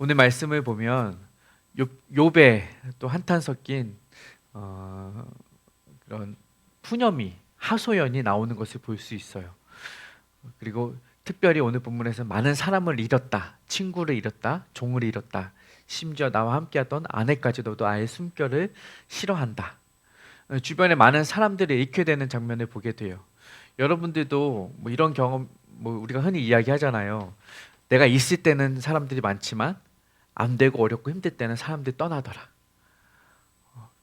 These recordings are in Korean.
오늘 말씀을 보면 욥의 또 한탄 섞인 그런 푸념이 하소연이 나오는 것을 볼 수 있어요. 그리고 특별히 오늘 본문에서 많은 사람을 잃었다, 친구를 잃었다, 종을 잃었다, 심지어 나와 함께하던 아내까지도 아예 숨결을 싫어한다. 주변에 많은 사람들이 잃게 되는 장면을 보게 돼요. 여러분들도 뭐 이런 경험, 뭐 우리가 흔히 이야기하잖아요. 내가 있을 때는 사람들이 많지만 안 되고 어렵고 힘들 때는 사람들이 떠나더라.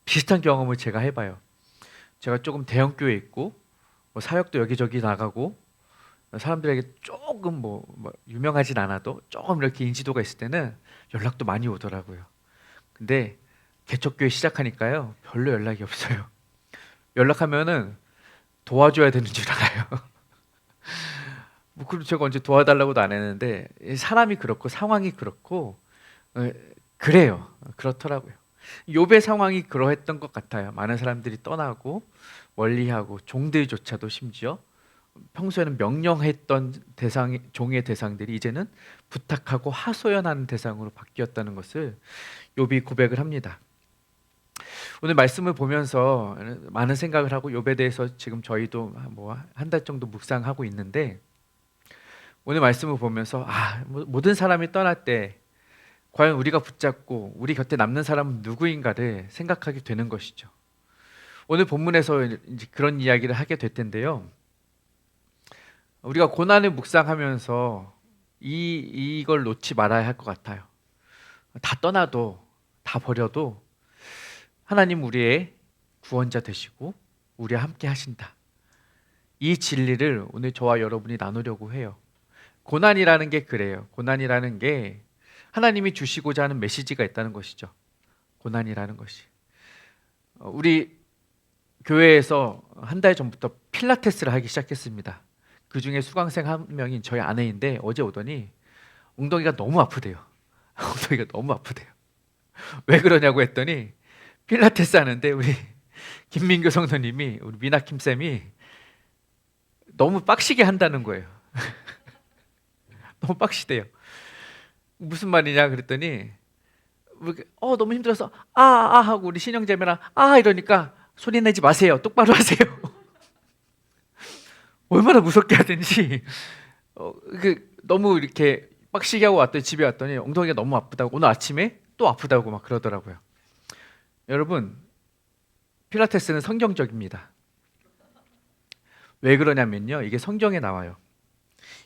비슷한 경험을 제가 해봐요. 제가 조금 대형 교회 있고 뭐 사역도 여기저기 나가고 사람들에게 조금 뭐 유명하진 않아도 조금 이렇게 인지도가 있을 때는 연락도 많이 오더라고요. 근데 개척교회 시작하니까요 별로 연락이 없어요. 연락하면은 도와줘야 되는 줄 알아요. 뭐 그리고 제가 언제 도와달라고도 안 했는데 사람이 그렇고 상황이 그렇고 어, 그래요. 그렇더라고요. 욥의 상황이 그러했던 것 같아요. 많은 사람들이 떠나고 멀리하고 종들조차도 심지어 평소에는 명령했던 종의 대상들이 이제는 부탁하고 하소연하는 대상으로 바뀌었다는 것을 욥이 고백을 합니다. 오늘 말씀을 보면서 많은 생각을 하고 욥에 대해서 지금 저희도 뭐 한 달 정도 묵상하고 있는데 오늘 말씀을 보면서 모든 사람이 떠날 때 과연 우리가 붙잡고 우리 곁에 남는 사람은 누구인가를 생각하게 되는 것이죠. 오늘 본문에서 이제 그런 이야기를 하게 될 텐데요. 우리가 고난을 묵상하면서 이걸 놓지 말아야 할 것 같아요. 다 떠나도 다 버려도 하나님 우리의 구원자 되시고 우리와 함께 하신다. 이 진리를 오늘 저와 여러분이 나누려고 해요. 고난이라는 게 그래요. 고난이라는 게 하나님이 주시고자 하는 메시지가 있다는 것이죠. 고난이라는 것이. 우리 교회에서 한 달 전부터 필라테스를 하기 시작했습니다. 그 중에 수강생 한 명인 저희 아내인데 어제 오더니 엉덩이가 너무 아프대요. 엉덩이가 너무 아프대요. 왜 그러냐고 했더니 필라테스 하는데 우리 김민교 성도님이 우리 미나킴 쌤이 너무 빡시게 한다는 거예요. 너무 빡시대요. 무슨 말이냐 그랬더니 너무 힘들어서 하고 우리 신영자매랑 이러니까 소리 내지 마세요. 똑바로 하세요. 얼마나 무섭게 하든지 너무 이렇게 빡시게 하고 왔더니 집에 왔더니 엉덩이가 너무 아프다고 오늘 아침에 또 아프다고 막 그러더라고요. 여러분 필라테스는 성경적입니다. 왜 그러냐면요. 이게 성경에 나와요.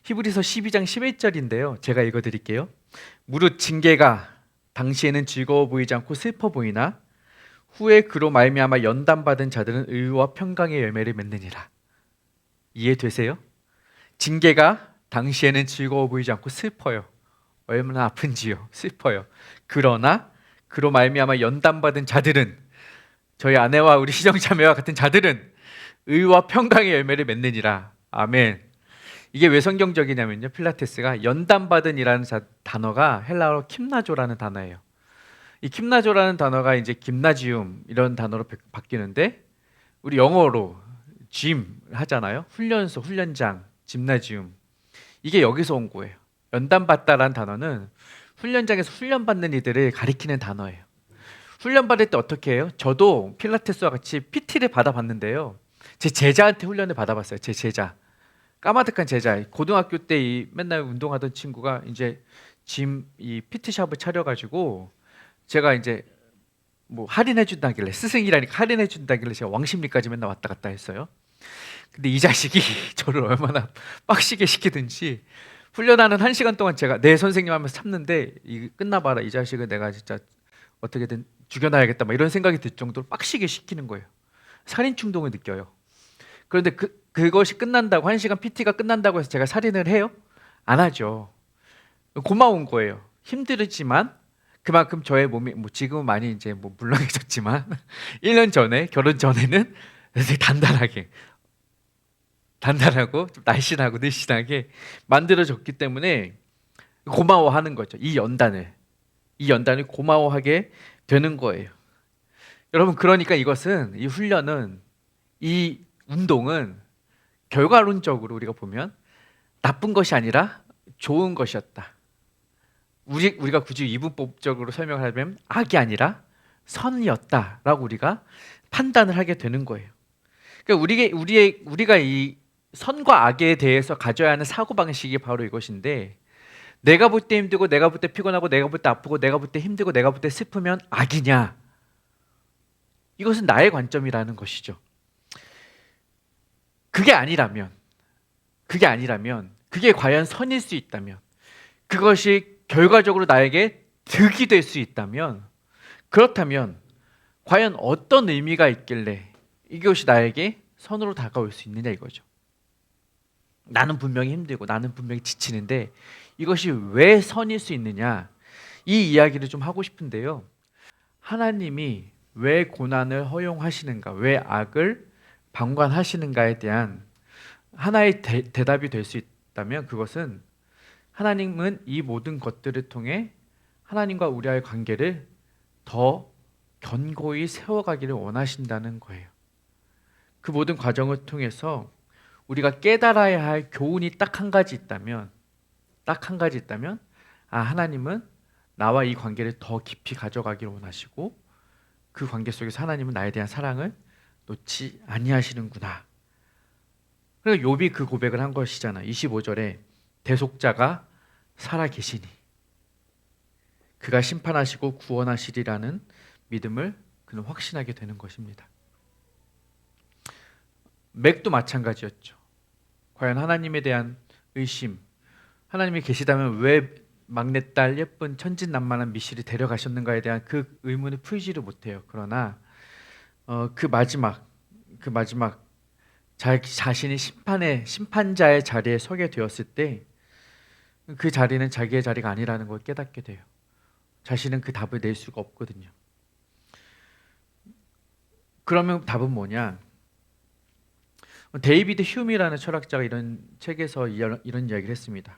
히브리서 12장 11절인데요. 제가 읽어드릴게요. 무릇 징계가 당시에는 즐거워 보이지 않고 슬퍼 보이나 후에 그로 말미암아 연단받은 자들은 의와 평강의 열매를 맺느니라. 이해되세요? 징계가 당시에는 즐거워 보이지 않고 슬퍼요. 얼마나 아픈지요. 슬퍼요. 그러나 그로 말미암아 연단받은 자들은 저희 아내와 우리 시정자매와 같은 자들은 의와 평강의 열매를 맺느니라. 아멘. 이게 왜 성경적이냐면요. 필라테스가 연단받은이라는 단어가 헬라어로 킴나조라는 단어예요. 이 킴나조라는 단어가 이제 김나지움 이런 단어로 바뀌는데 우리 영어로 짐 하잖아요. 훈련소, 훈련장, 짐나지움. 이게 여기서 온 거예요. 연단받다라는 단어는 훈련장에서 훈련받는 이들을 가리키는 단어예요. 훈련받을 때 어떻게 해요? 저도 필라테스와 같이 PT를 받아봤는데요. 제 제자한테 훈련을 받아봤어요. 제 제자. 까마득한 제자. 고등학교 때 맨날 운동하던 친구가 이제 이 PT샵을 차려가지고 제가 이제 뭐 할인해준다길래 스승이라니까 할인해준다길래 제가 왕십리까지 맨날 왔다 갔다 했어요. 근데 이 자식이 저를 얼마나 빡시게 시키든지 훈련하는 1시간 동안 제가 네 선생님 하면서 참는데 이 끝나봐라 이 자식은 내가 진짜 어떻게든 죽여놔야겠다 막 이런 생각이 들 정도로 빡시게 시키는 거예요. 살인 충동을 느껴요. 그런데 그것이 끝난다고 1시간 PT가 끝난다고 해서 제가 살인을 해요? 안 하죠. 고마운 거예요. 힘들지만 그만큼 저의 몸이 뭐 지금은 많이 이제 뭐 물렁해졌지만 1년 전에 결혼 전에는 되게 단단하고 좀 날씬하고 늘씬하게 만들어졌기 때문에 고마워하는 거죠. 이 연단을 고마워하게 되는 거예요. 여러분 그러니까 이 훈련은 이 운동은 결과론적으로 우리가 보면 나쁜 것이 아니라 좋은 것이었다. 우리가 굳이 이분법적으로 설명을 하면 악이 아니라 선이었다라고 우리가 판단을 하게 되는 거예요. 그러니까 우리가 이 선과 악에 대해서 가져야 하는 사고 방식이 바로 이것인데, 내가 볼 때 힘들고 내가 볼 때 피곤하고 내가 볼 때 아프고 내가 볼 때 힘들고 내가 볼 때 슬프면 악이냐? 이것은 나의 관점이라는 것이죠. 그게 아니라면 그게 과연 선일 수 있다면, 그것이 결과적으로 나에게 득이 될 수 있다면, 그렇다면 과연 어떤 의미가 있길래 이것이 나에게 선으로 다가올 수 있느냐 이거죠. 나는 분명히 힘들고 나는 분명히 지치는데 이것이 왜 선일 수 있느냐, 이 이야기를 좀 하고 싶은데요. 하나님이 왜 고난을 허용하시는가, 왜 악을 방관하시는가에 대한 하나의 대답이 될 수 있다면, 그것은 하나님은 이 모든 것들을 통해 하나님과 우리와의 관계를 더 견고히 세워가기를 원하신다는 거예요. 그 모든 과정을 통해서 우리가 깨달아야 할 교훈이 딱 한 가지 있다면, 하나님은 나와 이 관계를 더 깊이 가져가기를 원하시고, 그 관계 속에서 하나님은 나에 대한 사랑을 놓지 아니하시는구나. 그러니까 욥이 그 고백을 한 것이잖아. 25절에 대속자가 살아 계시니 그가 심판하시고 구원하시리라는 믿음을 그는 확신하게 되는 것입니다. 맥도 마찬가지였죠. 과연 하나님에 대한 의심, 하나님이 계시다면 왜 막내딸 예쁜 천진난만한 미실이 데려가셨는가에 대한 그 의문을 풀지를 못해요. 그러나 그 마지막 자신이 심판자의 자리에 서게 되었을 때, 그 자리는 자기의 자리가 아니라는 걸 깨닫게 돼요. 자신은 그 답을 낼 수가 없거든요. 그러면 답은 뭐냐? 데이비드 휴미라는 철학자가 이런 책에서 이런 이야기를 했습니다.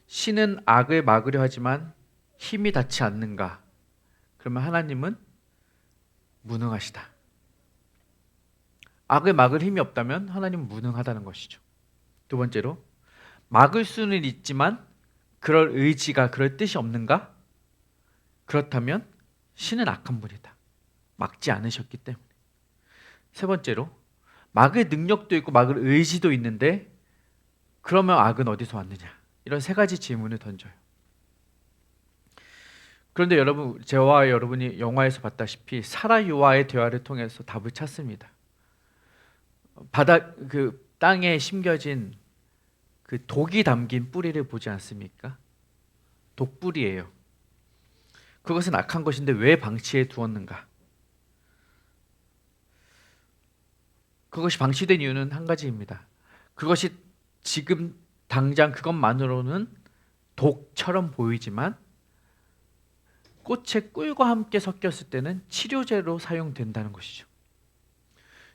신은 악을 막으려 하지만 힘이 닿지 않는가? 그러면 하나님은 무능하시다. 악을 막을 힘이 없다면 하나님은 무능하다는 것이죠. 두 번째로, 막을 수는 있지만 그럴 의지가, 그럴 뜻이 없는가? 그렇다면 신은 악한 분이다. 막지 않으셨기 때문에. 세 번째로, 막을 능력도 있고 막을 의지도 있는데 그러면 악은 어디서 왔느냐? 이런 세 가지 질문을 던져요. 그런데 여러분, 저와 여러분이 영화에서 봤다시피 사라유와의 대화를 통해서 답을 찾습니다. 땅에 심겨진 그 독이 담긴 뿌리를 보지 않습니까? 독뿌리예요. 그것은 악한 것인데 왜 방치해 두었는가? 그것이 방치된 이유는 한 가지입니다. 그것이 지금 당장 그것만으로는 독처럼 보이지만 꽃의 꿀과 함께 섞였을 때는 치료제로 사용된다는 것이죠.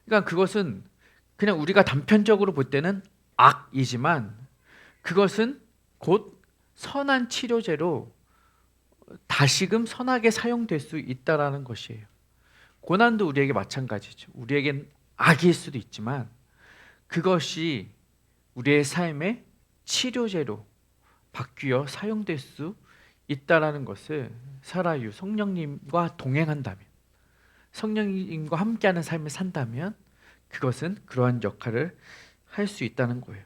그러니까 그것은 그냥 우리가 단편적으로 볼 때는 악이지만 그것은 곧 선한 치료제로 다시금 선하게 사용될 수 있다라는 것이에요. 고난도 우리에게 마찬가지죠. 우리에겐 악일 수도 있지만 그것이 우리의 삶의 치료제로 바뀌어 사용될 수 있다라는 것을 사라유, 성령님과 동행한다면, 성령님과 함께하는 삶을 산다면 그것은 그러한 역할을 할 수 있다는 거예요.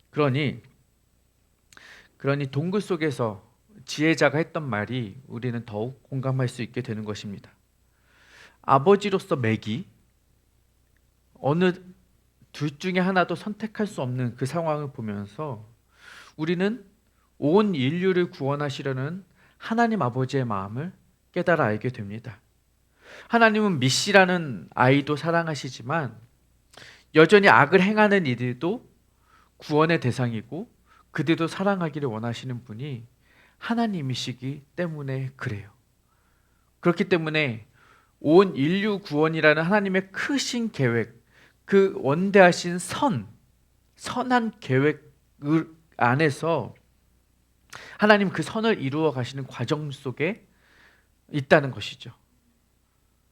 그러니 동굴 속에서 지혜자가 했던 말이 우리는 더욱 공감할 수 있게 되는 것입니다. 아버지로서 맥이 어느 둘 중에 하나도 선택할 수 없는 그 상황을 보면서 우리는 온 인류를 구원하시려는 하나님 아버지의 마음을 깨달아 알게 됩니다. 하나님은 미시라는 아이도 사랑하시지만 여전히 악을 행하는 이들도 구원의 대상이고 그들도 사랑하기를 원하시는 분이 하나님이시기 때문에 그래요. 그렇기 때문에 온 인류 구원이라는 하나님의 크신 계획, 그 원대하신 선한 계획 안에서 하나님 그 선을 이루어 가시는 과정 속에 있다는 것이죠.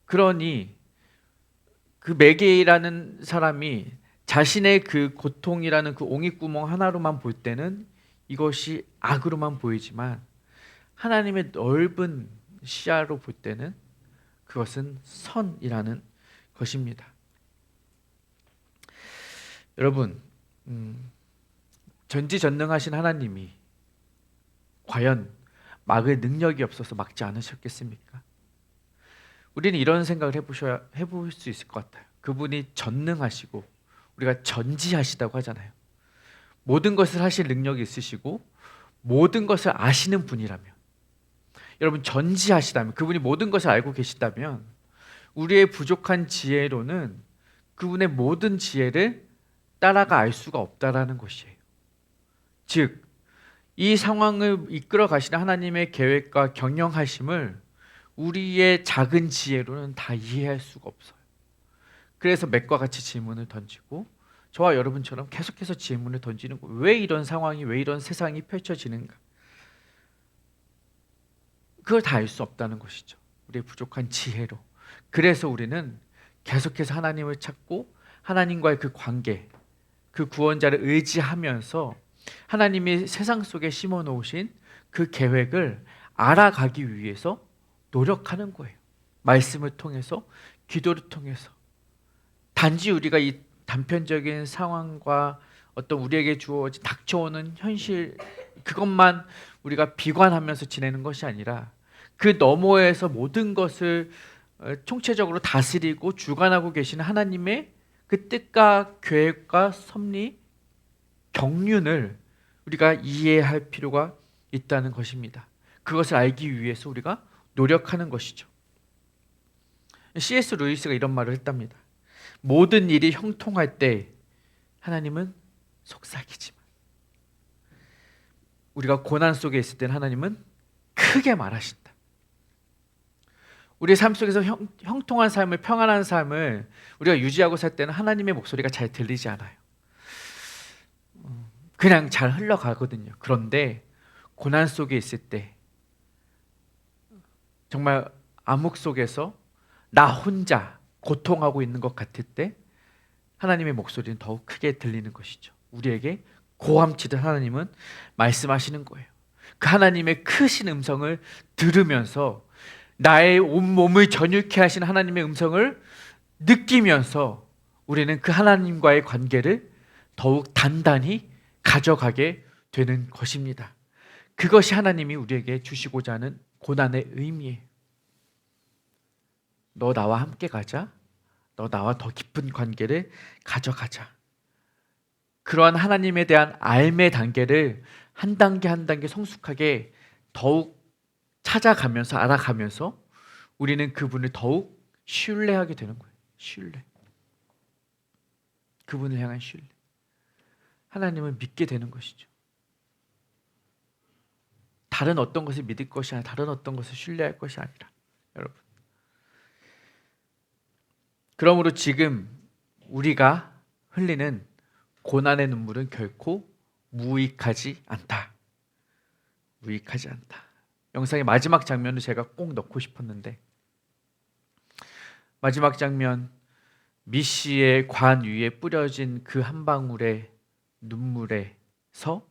그러니 그 메게이라는 사람이 자신의 그 고통이라는 그 옹이구멍 하나로만 볼 때는 이것이 악으로만 보이지만 하나님의 넓은 시야로 볼 때는 그것은 선이라는 것입니다. 여러분, 전지전능하신 하나님이 과연 막을 능력이 없어서 막지 않으셨겠습니까? 우리는 이런 생각을 해볼 수 있을 것 같아요. 그분이 전능하시고 우리가 전지하시다고 하잖아요. 모든 것을 하실 능력이 있으시고 모든 것을 아시는 분이라면, 여러분 전지하시다면, 그분이 모든 것을 알고 계시다면 우리의 부족한 지혜로는 그분의 모든 지혜를 따라가 알 수가 없다라는 것이에요. 즉, 이 상황을 이끌어 가시는 하나님의 계획과 경영하심을 우리의 작은 지혜로는 다 이해할 수가 없어요. 그래서 맥과 같이 질문을 던지고 저와 여러분처럼 계속해서 질문을 던지는 거예요. 왜 이런 상황이, 왜 이런 세상이 펼쳐지는가? 그걸 다 알 수 없다는 것이죠. 우리의 부족한 지혜로. 그래서 우리는 계속해서 하나님을 찾고 하나님과의 그 관계, 그 구원자를 의지하면서 하나님이 세상 속에 심어 놓으신 그 계획을 알아가기 위해서 노력하는 거예요. 말씀을 통해서, 기도를 통해서. 단지 우리가 이 단편적인 상황과 어떤 우리에게 주어진 닥쳐오는 현실, 그것만 우리가 비관하면서 지내는 것이 아니라 그 너머에서 모든 것을 총체적으로 다스리고 주관하고 계시는 하나님의 그 뜻과 계획과 섭리, 경륜을 우리가 이해할 필요가 있다는 것입니다. 그것을 알기 위해서 우리가 노력하는 것이죠. C.S. 루이스가 이런 말을 했답니다. 모든 일이 형통할 때 하나님은 속삭이지만, 우리가 고난 속에 있을 때는 하나님은 크게 말하신다. 우리의 삶 속에서 형통한 삶을, 평안한 삶을 우리가 유지하고 살 때는 하나님의 목소리가 잘 들리지 않아요. 그냥 잘 흘러가거든요. 그런데 고난 속에 있을 때, 정말 암흑 속에서 나 혼자 고통하고 있는 것 같을 때 하나님의 목소리는 더욱 크게 들리는 것이죠. 우리에게 고함치듯 하나님은 말씀하시는 거예요. 그 하나님의 크신 음성을 들으면서 나의 온몸을 전율케 하신 하나님의 음성을 느끼면서 우리는 그 하나님과의 관계를 더욱 단단히 가져가게 되는 것입니다. 그것이 하나님이 우리에게 주시고자 하는 고난의 의미예요. 너 나와 함께 가자. 너 나와 더 깊은 관계를 가져가자. 그러한 하나님에 대한 알매 단계를 한 단계 한 단계 성숙하게 더욱 찾아가면서, 알아가면서 우리는 그분을 더욱 신뢰하게 되는 거예요. 신뢰. 그분을 향한 신뢰. 하나님을 믿게 되는 것이죠. 다른 어떤 것을 믿을 것이 아니라, 다른 어떤 것을 신뢰할 것이 아니라, 여러분. 그러므로 지금 우리가 흘리는 고난의 눈물은 결코 무익하지 않다. 무익하지 않다. 영상의 마지막 장면을 제가 꼭 넣고 싶었는데, 마지막 장면, 미시의 관 위에 뿌려진 그 한 방울의 눈물에서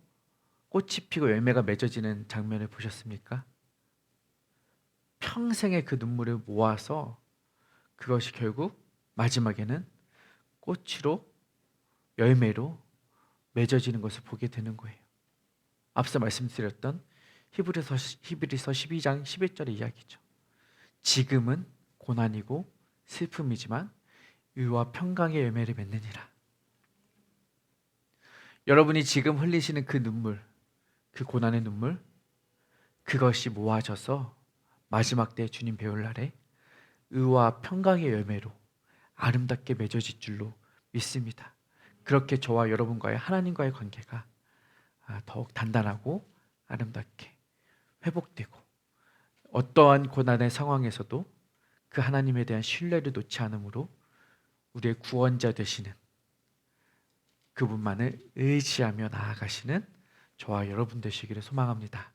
꽃이 피고 열매가 맺어지는 장면을 보셨습니까? 평생의 그 눈물을 모아서 그것이 결국 마지막에는 꽃으로, 열매로 맺어지는 것을 보게 되는 거예요. 앞서 말씀드렸던 히브리서 12장 11절의 이야기죠. 지금은 고난이고 슬픔이지만 의와 평강의 열매를 맺느니라. 여러분이 지금 흘리시는 그 눈물, 그 고난의 눈물, 그것이 모아져서 마지막 때 주님 배울 날에 의와 평강의 열매로 아름답게 맺어질 줄로 믿습니다. 그렇게 저와 여러분과의, 하나님과의 관계가 더욱 단단하고 아름답게 회복되고, 어떠한 고난의 상황에서도 그 하나님에 대한 신뢰를 놓지 않으므로 우리의 구원자 되시는 그분만을 의지하며 나아가시는 저와 여러분 되시기를 소망합니다.